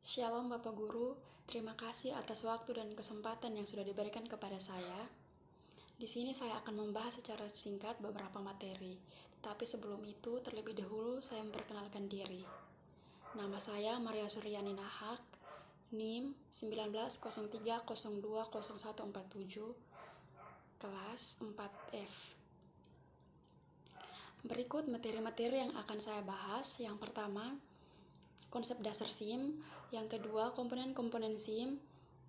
Shalom Bapak Guru, terima kasih atas waktu dan kesempatan yang sudah diberikan kepada saya. Di sini saya akan membahas secara singkat beberapa materi. Tapi sebelum itu, terlebih dahulu saya memperkenalkan diri. Nama saya Maria Suryani Nahak, NIM 1903020147, kelas 4F. Berikut materi-materi yang akan saya bahas. Yang pertama, konsep dasar SIM. Yang kedua, komponen-komponen SIM.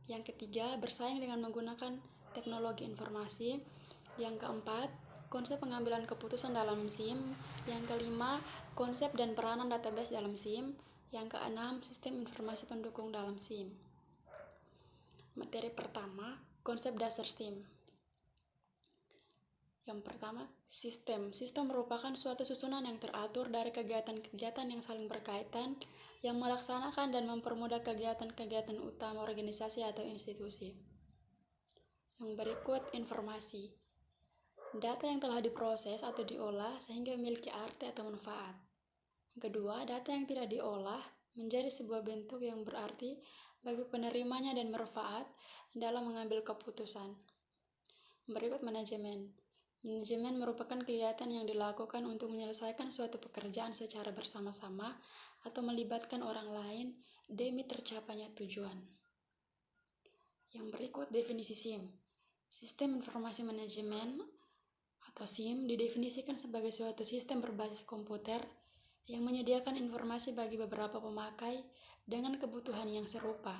Yang ketiga, bersaing dengan menggunakan teknologi informasi. Yang keempat, konsep pengambilan keputusan dalam SIM. Yang kelima, konsep dan peranan database dalam SIM. Yang keenam, sistem informasi pendukung dalam SIM. Materi pertama, konsep dasar SIM. Yang pertama, sistem. Sistem merupakan suatu susunan yang teratur dari kegiatan-kegiatan yang saling berkaitan, yang melaksanakan dan mempermudah kegiatan-kegiatan utama organisasi atau institusi. Yang berikut, informasi. Data yang telah diproses atau diolah sehingga memiliki arti atau manfaat. Kedua, data yang tidak diolah menjadi sebuah bentuk yang berarti bagi penerimanya dan bermanfaat dalam mengambil keputusan. Berikut, manajemen. Manajemen merupakan kegiatan yang dilakukan untuk menyelesaikan suatu pekerjaan secara bersama-sama atau melibatkan orang lain demi tercapainya tujuan. Yang berikut, definisi SIM. Sistem Informasi Manajemen atau SIM didefinisikan sebagai suatu sistem berbasis komputer yang menyediakan informasi bagi beberapa pemakai dengan kebutuhan yang serupa.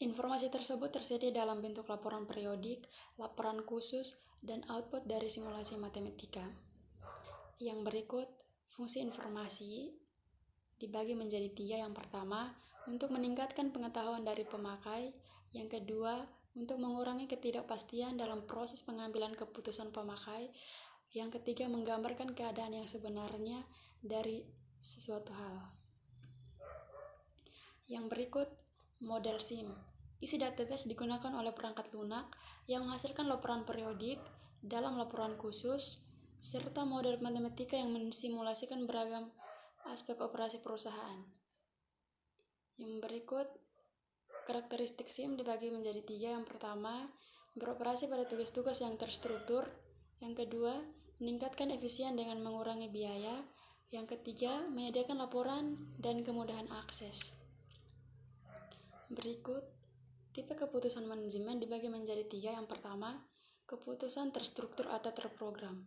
Informasi tersebut tersedia dalam bentuk laporan periodik, laporan khusus, dan output dari simulasi matematika. Yang berikut, fungsi informasi dibagi menjadi 3. Yang pertama, untuk meningkatkan pengetahuan dari pemakai. Yang kedua, untuk mengurangi ketidakpastian dalam proses pengambilan keputusan pemakai. Yang ketiga, menggambarkan keadaan yang sebenarnya dari sesuatu hal. Yang berikut, model SIM. Isi database digunakan oleh perangkat lunak yang menghasilkan laporan periodik dalam laporan khusus, serta model matematika yang mensimulasikan beragam aspek operasi perusahaan. Yang berikut, karakteristik SIM dibagi menjadi 3. Yang pertama, beroperasi pada tugas-tugas yang terstruktur. Yang kedua, meningkatkan efisien dengan mengurangi biaya. Yang ketiga, menyediakan laporan dan kemudahan akses. Berikut, tipe keputusan manajemen dibagi menjadi 3. Yang pertama, keputusan terstruktur atau terprogram.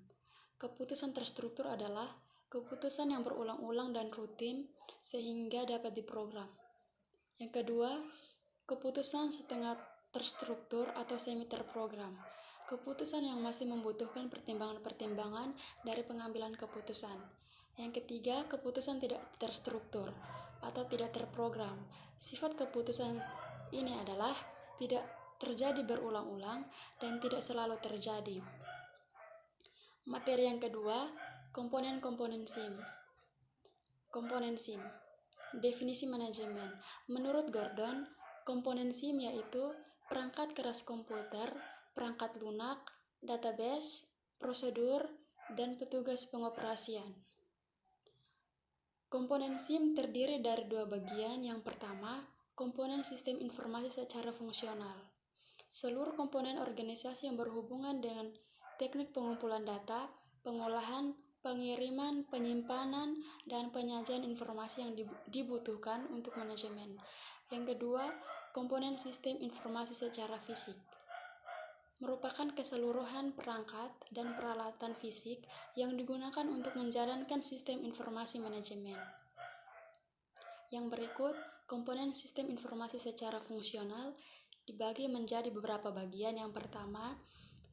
Keputusan terstruktur adalah keputusan yang berulang-ulang dan rutin sehingga dapat diprogram. Yang kedua, keputusan setengah terstruktur atau semi terprogram. Keputusan yang masih membutuhkan pertimbangan-pertimbangan dari pengambilan keputusan. Yang ketiga, keputusan tidak terstruktur atau tidak terprogram. Sifat keputusan ini adalah tidak terjadi berulang-ulang dan tidak selalu terjadi. Materi yang kedua, komponen-komponen SIM. Komponen SIM. Definisi manajemen. Menurut Gordon, komponen SIM yaitu perangkat keras komputer, perangkat lunak, database, prosedur, dan petugas pengoperasian. Komponen SIM terdiri dari 2 bagian. Yang pertama, komponen sistem informasi secara fungsional. Seluruh komponen organisasi yang berhubungan dengan teknik pengumpulan data, pengolahan, pengiriman, penyimpanan, dan penyajian informasi yang dibutuhkan untuk manajemen. Yang kedua, komponen sistem informasi secara fisik. Merupakan keseluruhan perangkat dan peralatan fisik yang digunakan untuk menjalankan sistem informasi manajemen. Yang berikut, komponen sistem informasi secara fungsional dibagi menjadi beberapa bagian. Yang pertama,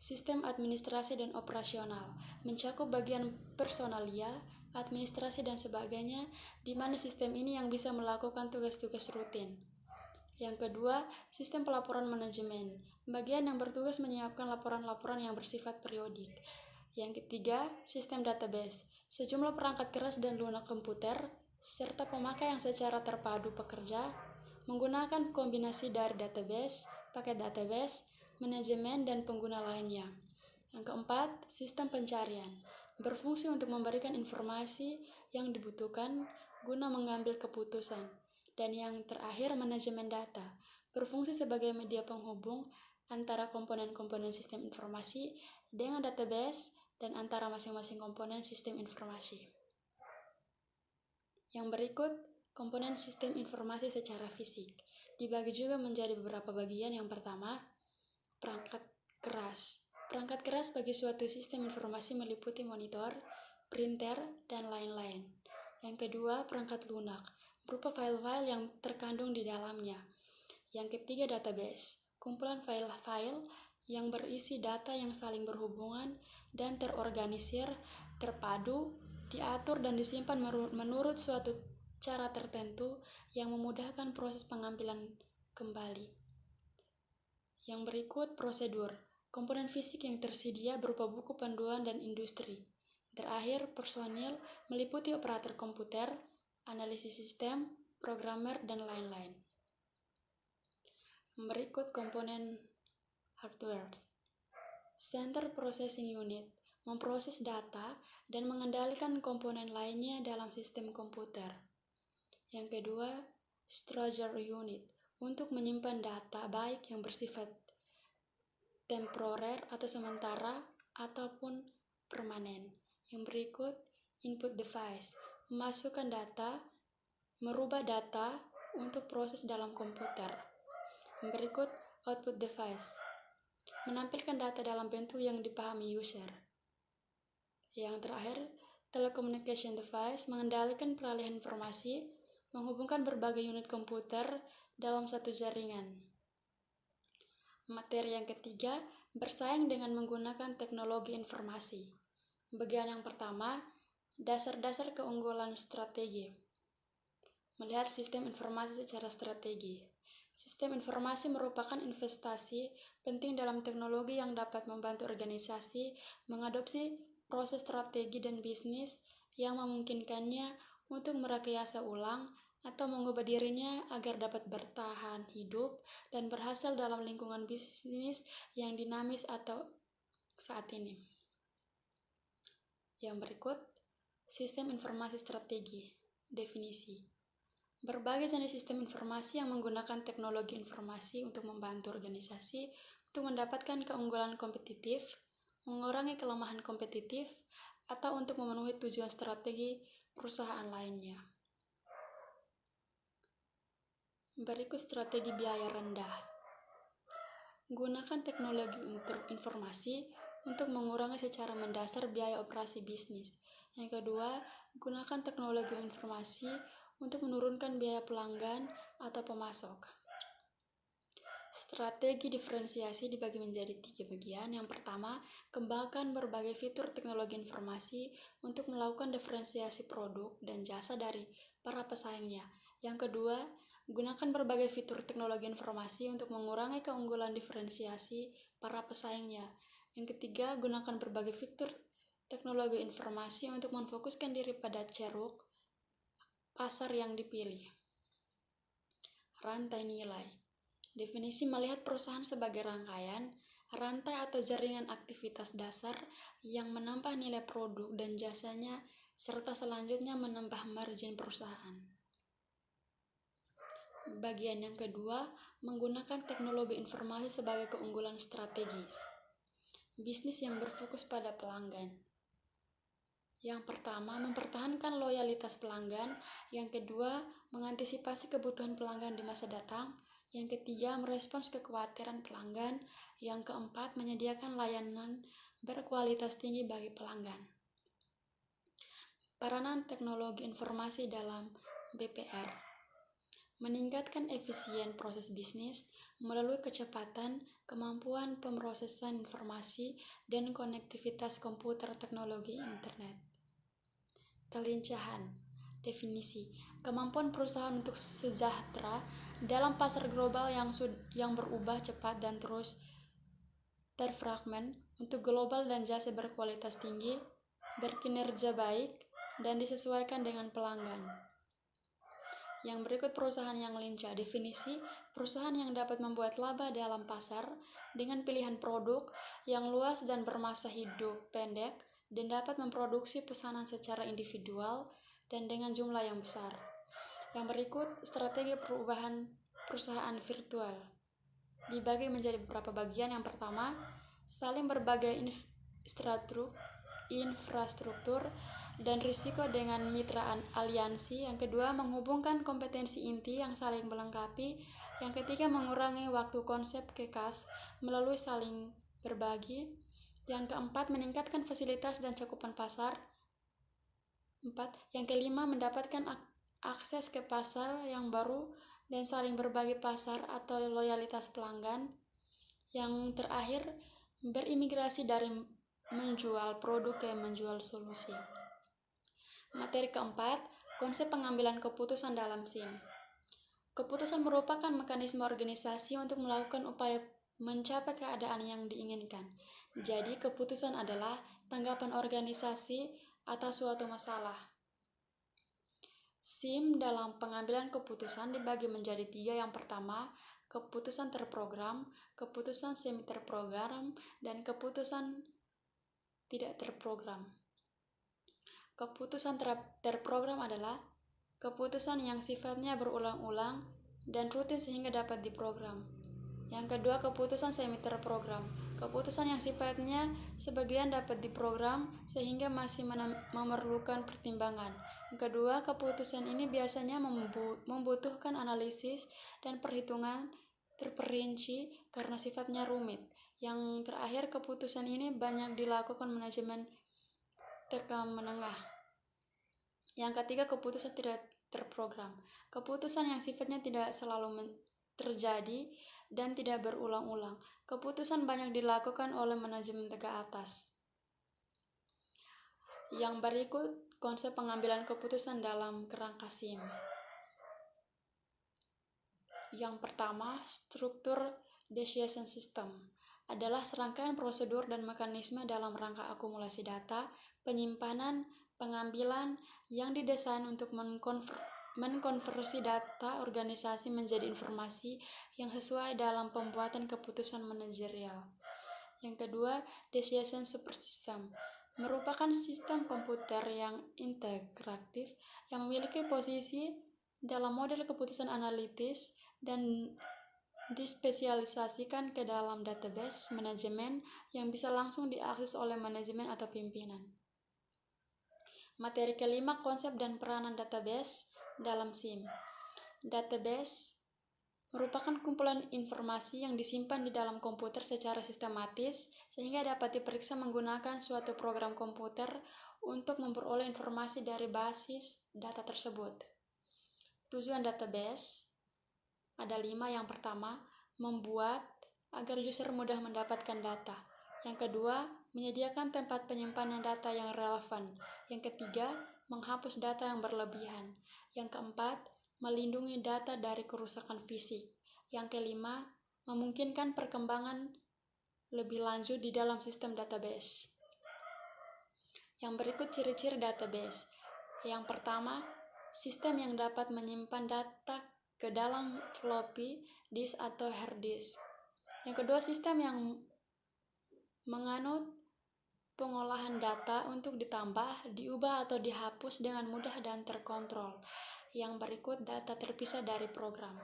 sistem administrasi dan operasional, mencakup bagian personalia, administrasi dan sebagainya, di mana sistem ini yang bisa melakukan tugas-tugas rutin. Yang kedua, sistem pelaporan manajemen, bagian yang bertugas menyiapkan laporan-laporan yang bersifat periodik. Yang ketiga, sistem database, sejumlah perangkat keras dan lunak komputer, serta pemakai yang secara terpadu bekerja menggunakan kombinasi dari database, paket database, manajemen, dan pengguna lainnya. Yang keempat, sistem pencarian, berfungsi untuk memberikan informasi yang dibutuhkan guna mengambil keputusan. Dan yang terakhir, manajemen data, berfungsi sebagai media penghubung antara komponen-komponen sistem informasi dengan database dan antara masing-masing komponen sistem informasi. Yang berikut, komponen sistem informasi secara fisik. Dibagi juga menjadi beberapa bagian. Yang pertama, perangkat keras. Perangkat keras bagi suatu sistem informasi meliputi monitor, printer, dan lain-lain. Yang kedua, perangkat lunak, berupa file-file yang terkandung di dalamnya. Yang ketiga, database, kumpulan file-file yang berisi data yang saling berhubungan dan terorganisir, terpadu, diatur dan disimpan menurut suatu cara tertentu yang memudahkan proses pengambilan kembali. Yang berikut, prosedur, komponen fisik yang tersedia berupa buku panduan dan industri. Terakhir, personil meliputi operator komputer, analisis sistem, programmer, dan lain-lain. Berikut komponen hardware. Central Processing Unit memproses data dan mengendalikan komponen lainnya dalam sistem komputer. Yang kedua, Storage Unit untuk menyimpan data baik yang bersifat temporer atau sementara ataupun permanen. Yang berikut, Input Device, memasukkan data, merubah data untuk proses dalam komputer. Yang berikut, Output Device, menampilkan data dalam bentuk yang dipahami user. Yang terakhir, Telecommunication Device, mengendalikan peralihan informasi, menghubungkan berbagai unit komputer dalam satu jaringan. Materi yang ketiga, bersaing dengan menggunakan teknologi informasi. Bagian yang pertama, dasar-dasar keunggulan strategi. Melihat sistem informasi secara strategi. Sistem informasi merupakan investasi penting dalam teknologi yang dapat membantu organisasi mengadopsi proses strategi dan bisnis yang memungkinkannya untuk merekayasa ulang atau mengubah dirinya agar dapat bertahan hidup dan berhasil dalam lingkungan bisnis yang dinamis atau saat ini. Yang berikut, sistem informasi strategi. Definisi. Berbagai jenis sistem informasi yang menggunakan teknologi informasi untuk membantu organisasi untuk mendapatkan keunggulan kompetitif, mengurangi kelemahan kompetitif, atau untuk memenuhi tujuan strategi perusahaan lainnya. Berikut strategi biaya rendah. Gunakan teknologi informasi untuk mengurangi secara mendasar biaya operasi bisnis. Yang kedua, gunakan teknologi informasi untuk menurunkan biaya pelanggan atau pemasok. Strategi diferensiasi dibagi menjadi 3 bagian. Yang pertama, kembangkan berbagai fitur teknologi informasi untuk melakukan diferensiasi produk dan jasa dari para pesaingnya. Yang kedua, gunakan berbagai fitur teknologi informasi untuk mengurangi keunggulan diferensiasi para pesaingnya. Yang ketiga, gunakan berbagai fitur teknologi informasi untuk memfokuskan diri pada ceruk pasar yang dipilih. Rantai nilai. Definisi melihat perusahaan sebagai rangkaian, rantai atau jaringan aktivitas dasar yang menambah nilai produk dan jasanya serta selanjutnya menambah margin perusahaan. Bagian yang kedua, menggunakan teknologi informasi sebagai keunggulan strategis. Bisnis yang berfokus pada pelanggan. Yang pertama, mempertahankan loyalitas pelanggan. Yang kedua, mengantisipasi kebutuhan pelanggan di masa datang. Yang ketiga, merespons kekhawatiran pelanggan. Yang keempat, menyediakan layanan berkualitas tinggi bagi pelanggan. Peranan teknologi informasi dalam BPR. Meningkatkan efisien proses bisnis melalui kecepatan, kemampuan pemrosesan informasi, dan konektivitas komputer teknologi internet. Kelincahan. Definisi, kemampuan perusahaan untuk sejahtera dalam pasar global yang berubah cepat dan terus terfragmen, untuk global dan jasa berkualitas tinggi, berkinerja baik, dan disesuaikan dengan pelanggan. Yang berikut perusahaan yang lincah. Definisi, perusahaan yang dapat membuat laba dalam pasar dengan pilihan produk yang luas dan bermasa hidup pendek dan dapat memproduksi pesanan secara individual dan dengan jumlah yang besar. Yang berikut, strategi perubahan perusahaan virtual. Dibagi menjadi beberapa bagian. Yang pertama, saling berbagai infrastruktur dan risiko dengan mitra aliansi. Yang kedua, menghubungkan kompetensi inti yang saling melengkapi. Yang ketiga, mengurangi waktu konsep kekas melalui saling berbagi. Yang keempat, meningkatkan fasilitas dan cakupan pasar. Yang kelima, mendapatkan akses ke pasar yang baru dan saling berbagi pasar atau loyalitas pelanggan. Yang terakhir, berimigrasi dari menjual produk ke menjual solusi. Materi keempat, konsep pengambilan keputusan dalam SIM. Keputusan merupakan mekanisme organisasi untuk melakukan upaya mencapai keadaan yang diinginkan. Jadi, keputusan adalah tanggapan organisasi atas suatu masalah. SIM dalam pengambilan keputusan dibagi menjadi 3. Yang pertama, keputusan terprogram, keputusan semi terprogram, dan keputusan tidak terprogram. Keputusan terprogram adalah keputusan yang sifatnya berulang-ulang dan rutin sehingga dapat diprogram. Yang kedua, keputusan semi terprogram. Keputusan yang sifatnya sebagian dapat diprogram sehingga masih memerlukan pertimbangan. Yang kedua, keputusan ini biasanya membutuhkan analisis dan perhitungan terperinci karena sifatnya rumit. Yang terakhir, keputusan ini banyak dilakukan manajemen tekan menengah. Yang ketiga, keputusan tidak terprogram. Keputusan yang sifatnya tidak selalu terjadi dan tidak berulang-ulang. Keputusan banyak dilakukan oleh manajemen ke atas. Yang berikut, konsep pengambilan keputusan dalam kerangka SIM. Yang pertama, struktur decision system adalah serangkaian prosedur dan mekanisme dalam rangka akumulasi data, penyimpanan, pengambilan yang didesain untuk mengkonversi data organisasi menjadi informasi yang sesuai dalam pembuatan keputusan manajerial. Yang kedua, decision support system merupakan sistem komputer yang integratif yang memiliki posisi dalam model keputusan analitis dan dispesialisasikan ke dalam database manajemen yang bisa langsung diakses oleh manajemen atau pimpinan. Materi kelima, konsep dan peranan database dalam SIM. Database merupakan kumpulan informasi yang disimpan di dalam komputer secara sistematis sehingga dapat diperiksa menggunakan suatu program komputer untuk memperoleh informasi dari basis data tersebut. Tujuan database ada 5. Yang pertama, membuat agar user mudah mendapatkan data. Yang kedua, menyediakan tempat penyimpanan data yang relevan. Yang ketiga, menghapus data yang berlebihan. Yang keempat, melindungi data dari kerusakan fisik. Yang kelima, memungkinkan perkembangan lebih lanjut di dalam sistem database. Yang berikut ciri-ciri database. Yang pertama, sistem yang dapat menyimpan data ke dalam floppy disk atau hard disk. Yang kedua, sistem yang menganut pengolahan data untuk ditambah, diubah atau dihapus dengan mudah dan terkontrol. Yang berikut, data terpisah dari program.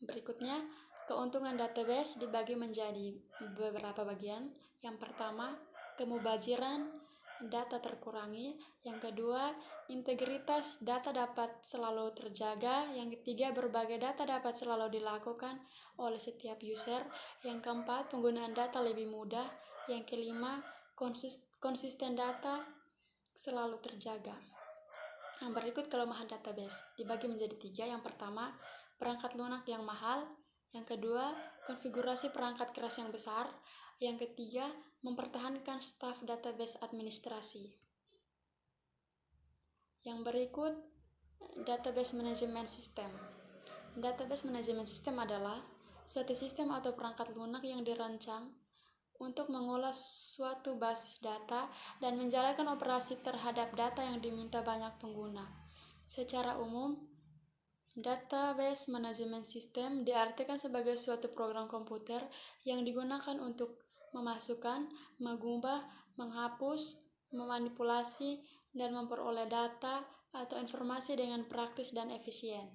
Berikutnya, keuntungan database dibagi menjadi beberapa bagian. Yang pertama, kemubaziran data terkurangi. Yang kedua, integritas data dapat selalu terjaga. Yang ketiga, berbagai data dapat selalu dilakukan oleh setiap user. Yang keempat, penggunaan data lebih mudah. Yang kelima, konsisten data selalu terjaga. Yang berikut kelemahan database dibagi menjadi 3. Yang pertama, perangkat lunak yang mahal. Yang kedua, konfigurasi perangkat keras yang besar. Yang ketiga, mempertahankan staf database administrasi. Yang berikut, database management system. Database management system adalah suatu sistem atau perangkat lunak yang dirancang untuk mengolah suatu basis data dan menjalankan operasi terhadap data yang diminta banyak pengguna. Secara umum, database management system diartikan sebagai suatu program komputer yang digunakan untuk memasukkan, mengubah, menghapus, memanipulasi, dan memperoleh data atau informasi dengan praktis dan efisien.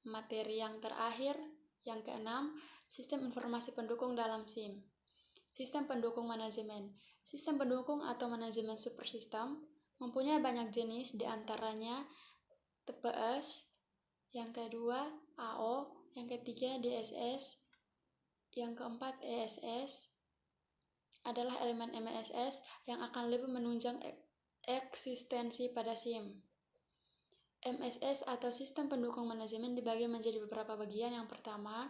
Materi yang terakhir, yang keenam, sistem informasi pendukung dalam SIM. Sistem pendukung manajemen. Sistem pendukung atau manajemen supersistem mempunyai banyak jenis, diantaranya TPS, yang kedua AO, yang ketiga DSS, yang keempat ESS adalah elemen MSS yang akan lebih menunjang eksistensi pada SIM. MSS atau sistem pendukung manajemen dibagi menjadi beberapa bagian. Yang pertama,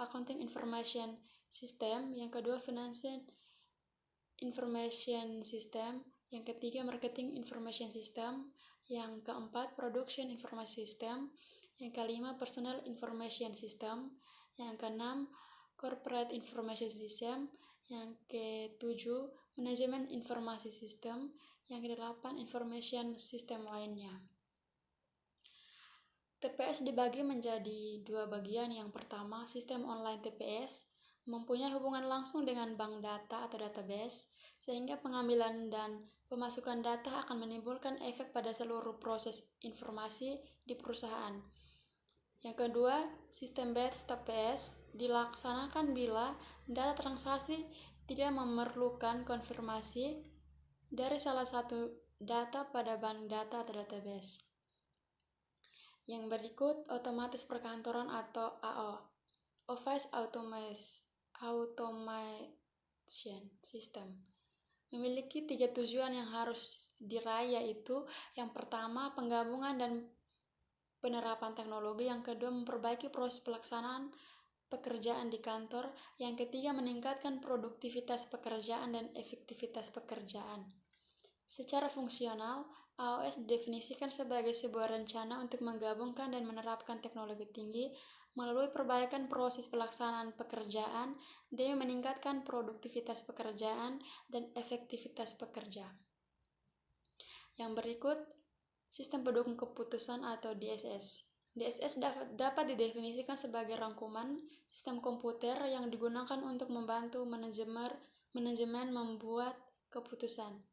Accounting Information System, yang kedua Financial Information System, yang ketiga Marketing Information System, yang keempat Production Information System, yang kelima Personnel Information System, yang keenam Corporate Information System, yang ketujuh Manajemen Informasi System, yang kedelapan Information System lainnya. TPS dibagi menjadi dua bagian. Yang pertama, sistem online TPS mempunyai hubungan langsung dengan bank data atau database, sehingga pengambilan dan pemasukan data akan menimbulkan efek pada seluruh proses informasi di perusahaan. Yang kedua, sistem batch TPS dilaksanakan bila data transaksi tidak memerlukan konfirmasi dari salah satu data pada bank data atau database. Yang berikut, otomatis perkantoran atau AO, Office Automation System, memiliki 3 tujuan yang harus diraih, yaitu yang pertama, penggabungan dan penerapan teknologi, yang kedua, memperbaiki proses pelaksanaan pekerjaan di kantor, yang ketiga, meningkatkan produktivitas pekerjaan dan efektivitas pekerjaan. Secara fungsional, AOS didefinisikan sebagai sebuah rencana untuk menggabungkan dan menerapkan teknologi tinggi melalui perbaikan proses pelaksanaan pekerjaan demi meningkatkan produktivitas pekerjaan dan efektivitas pekerja. Yang berikut, sistem pendukung keputusan atau DSS. DSS dapat didefinisikan sebagai rangkuman sistem komputer yang digunakan untuk membantu manajemen membuat keputusan.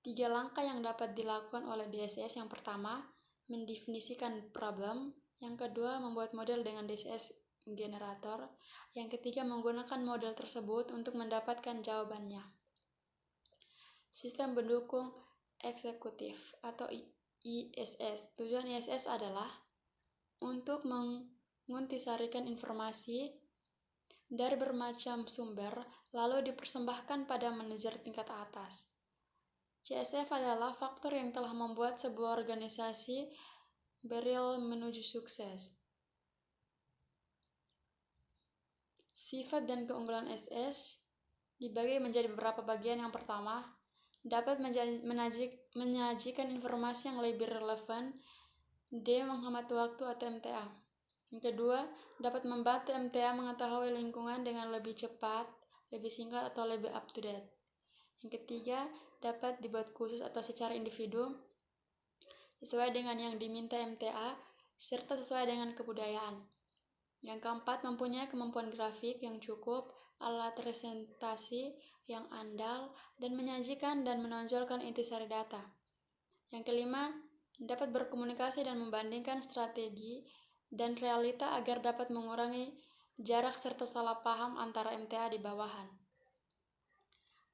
3 langkah yang dapat dilakukan oleh DSS. Yang pertama, mendefinisikan problem. Yang kedua, membuat model dengan DSS generator. Yang ketiga, menggunakan model tersebut untuk mendapatkan jawabannya. Sistem pendukung eksekutif atau ISS. Tujuan ISS adalah untuk mengintisarikan informasi dari bermacam sumber lalu dipersembahkan pada manajer tingkat atas. CSF adalah faktor yang telah membuat sebuah organisasi beril menuju sukses. Sifat dan keunggulan SS dibagi menjadi beberapa bagian. Yang pertama, dapat menyajikan informasi yang lebih relevan demi menghemat waktu atau MTA. Yang kedua, dapat membantu MTA mengetahui lingkungan dengan lebih cepat, lebih singkat, atau lebih up to date. Yang ketiga, dapat dibuat khusus atau secara individu sesuai dengan yang diminta MTA serta sesuai dengan kebudayaan. Yang keempat, mempunyai kemampuan grafik yang cukup, alat presentasi yang andal, dan menyajikan dan menonjolkan intisari data. Yang kelima, dapat berkomunikasi dan membandingkan strategi dan realita agar dapat mengurangi jarak serta salah paham antara MTA di bawahan.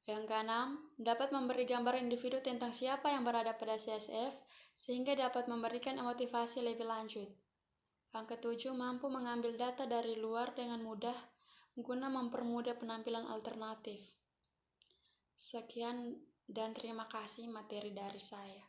Yang keenam, dapat memberi gambar individu tentang siapa yang berada pada CSF sehingga dapat memberikan motivasi lebih lanjut. Yang ketujuh, mampu mengambil data dari luar dengan mudah guna mempermudah penampilan alternatif. Sekian dan terima kasih materi dari saya.